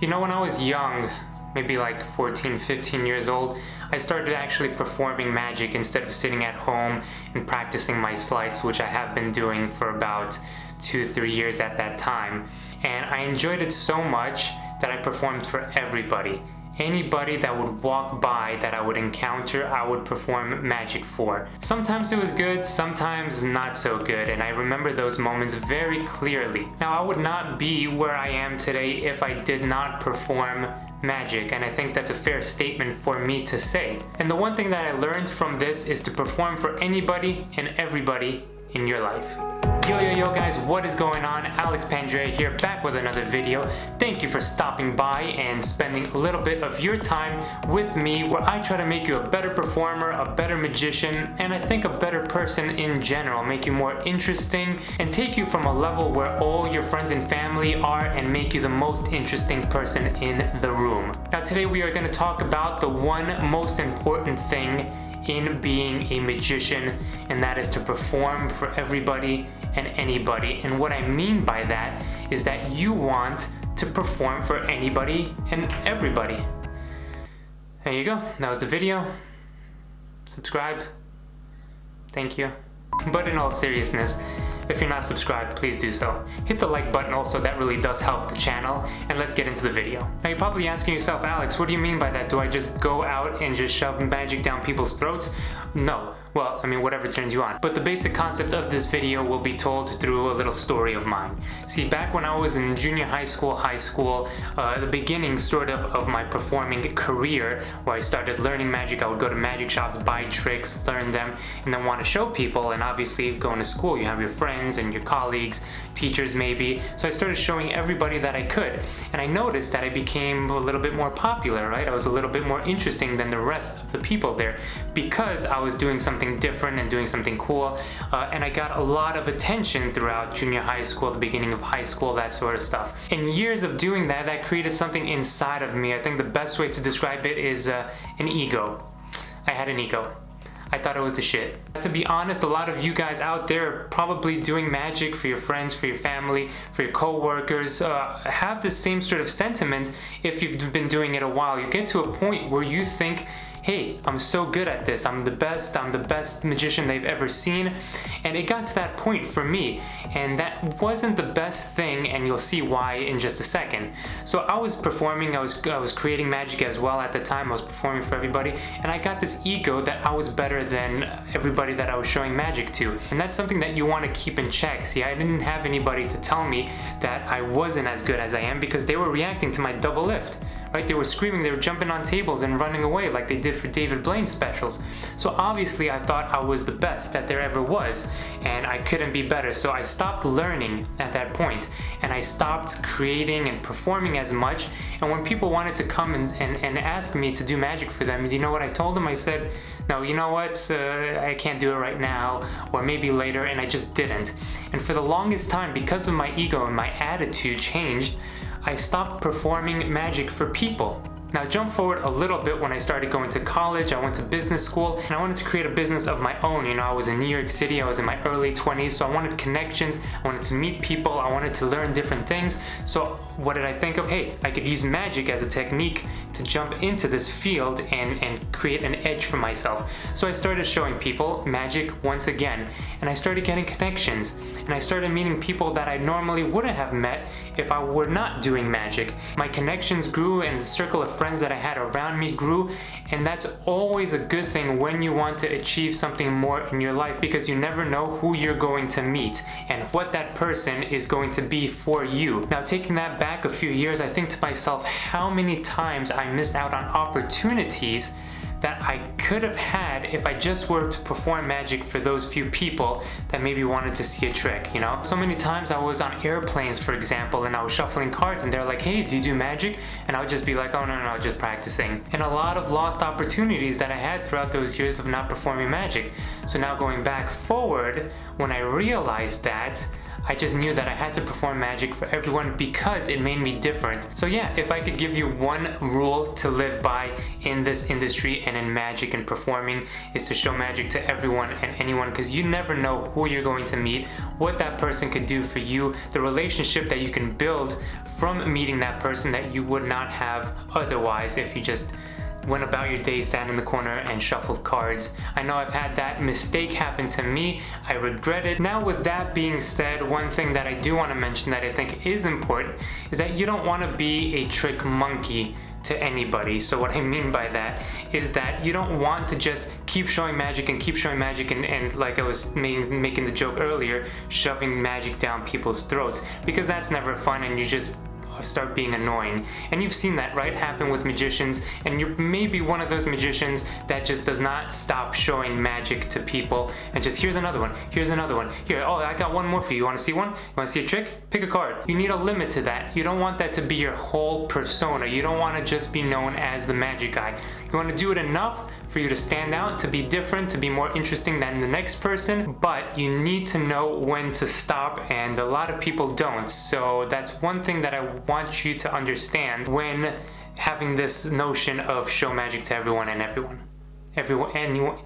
You know, when I was young, maybe like 14, 15 years old, I started actually performing magic instead of sitting at home and practicing my sleights, which I have been doing for about 2-3 years at that time. And I enjoyed it so much that I performed for everybody. Anybody that would walk by that I would encounter, I would perform magic for. Sometimes it was good, sometimes not so good, and I remember those moments very clearly. Now, I would not be where I am today if I did not perform magic, and I think that's a fair statement for me to say. And the one thing that I learned from this is to perform for anybody and everybody in your life. Yo guys, what is going on? Alex Pandrea here, back with another video. Thank you for stopping by and spending a little bit of your time with me, where I try to make you a better performer, a better magician, and I think a better person in general, make you more interesting and take you from a level where all your friends and family are and make you the most interesting person in the room. Now today we are going to talk about the one most important thing in being a magician, and that is to perform for everybody and anybody. And what I mean by that is that you want to perform for anybody and everybody. There you go. That was the video. Subscribe. Thank you. But in all seriousness, if you're not subscribed, please do so. Hit the like button also, that really does help the channel, and let's get into the video. Now you're probably asking yourself, Alex, what do you mean by that? Do I just go out and just shove magic down people's throats? No. Well, I mean, whatever turns you on. But the basic concept of this video will be told through a little story of mine. See, back when I was in junior high school, the beginning sort of my performing career, where I started learning magic, I would go to magic shops, buy tricks, learn them, and then want to show people. And obviously going to school, you have your friends and your colleagues, teachers maybe. So I started showing everybody that I could. And I noticed that I became a little bit more popular, right? I was a little bit more interesting than the rest of the people there because I was doing something different and doing something cool, and I got a lot of attention throughout junior high school, the beginning of high school, that sort of stuff. And years of doing that, that created something inside of me. I think the best way to describe it is an ego. I had an ego. I thought it was the shit. To be honest, a lot of you guys out there are probably doing magic for your friends, for your family, for your co-workers, have the same sort of sentiment if you've been doing it a while. You get to a point where you think, hey, I'm so good at this, I'm the best magician they've ever seen. And it got to that point for me, and that wasn't the best thing, and you'll see why in just a second. So I was performing, I was creating magic as well at the time, I was performing for everybody, and I got this ego that I was better than everybody that I was showing magic to. And that's something that you want to keep in check. See, I didn't have anybody to tell me that I wasn't as good as I am, because they were reacting to my double lift. Right? They were screaming, they were jumping on tables and running away like they did for David Blaine's specials. So obviously I thought I was the best that there ever was, and I couldn't be better. So I stopped learning at that point, and I stopped creating and performing as much. And when people wanted to come and ask me to do magic for them, you know what I told them? I said, no, you know what, I can't do it right now, or maybe later, and I just didn't. And for the longest time, because of my ego and my attitude changed, I stopped performing magic for people. Now jump forward a little bit. When I started going to college, I went to business school, and I wanted to create a business of my own. You know, I was in New York City, I was in my early 20s, so I wanted connections, I wanted to meet people, I wanted to learn different things. So what did I think of? Hey, I could use magic as a technique to jump into this field and create an edge for myself. So I started showing people magic once again, and I started getting connections, and I started meeting people that I normally wouldn't have met if I were not doing magic. My connections grew, and the circle of friends that I had around me grew, and that's always a good thing when you want to achieve something more in your life, because you never know who you're going to meet and what that person is going to be for you. Now taking that back a few years, I think to myself, how many times I missed out on opportunities that I could have had if I just were to perform magic for those few people that maybe wanted to see a trick, you know? So many times I was on airplanes, for example, and I was shuffling cards, and they're like, hey, do you do magic? And I would just be like, oh, no, just practicing. And a lot of lost opportunities that I had throughout those years of not performing magic. So now going back forward, when I realized that, I just knew that I had to perform magic for everyone because it made me different. So yeah, if I could give you one rule to live by in this industry and in magic and performing, is to show magic to everyone and anyone, because you never know who you're going to meet, what that person could do for you, the relationship that you can build from meeting that person that you would not have otherwise if you just went about your day, sat in the corner and shuffled cards. I know I've had that mistake happen to me. I regret it. Now, with that being said, one thing that I do want to mention that I think is important is that you don't want to be a trick monkey to anybody. So what I mean by that is that you don't want to just keep showing magic and keep showing magic and like I was making the joke earlier, shoving magic down people's throats, because that's never fun and you just start being annoying. And you've seen that, right, happen with magicians, and you're maybe one of those magicians that just does not stop showing magic to people and just, here's another one, here's another one, here, oh, I got one more for you. You want to see one? You want to see a trick? Pick a card. You need a limit to that. You don't want that to be your whole persona. You don't want to just be known as the magic guy. You want to do it enough for you to stand out, to be different, to be more interesting than the next person, but you need to know when to stop, and a lot of people don't. So that's one thing that I want you to understand when having this notion of show magic to everyone, anyone,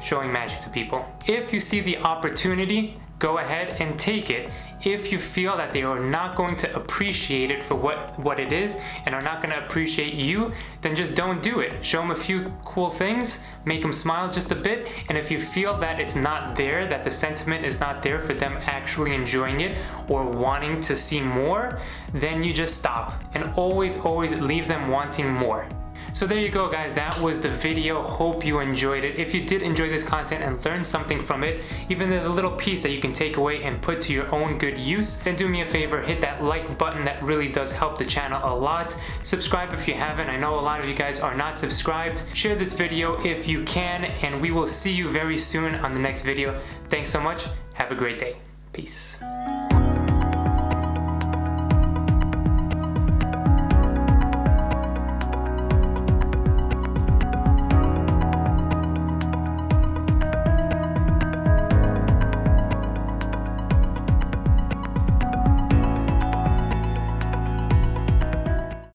showing magic to people. If you see the opportunity, go ahead and take it. If you feel that they are not going to appreciate it for what it is and are not going to appreciate you, then just don't do it. Show them a few cool things, make them smile just a bit, and if you feel that it's not there, that the sentiment is not there for them actually enjoying it or wanting to see more, then you just stop and always leave them wanting more. So there you go, guys. That was the video. Hope you enjoyed it. If you did enjoy this content and learn something from it, even a little piece that you can take away and put to your own good use, then do me a favor, hit that like button. That really does help the channel a lot. Subscribe if you haven't. I know a lot of you guys are not subscribed. Share this video if you can, and we will see you very soon on the next video. Thanks so much. Have a great day. Peace.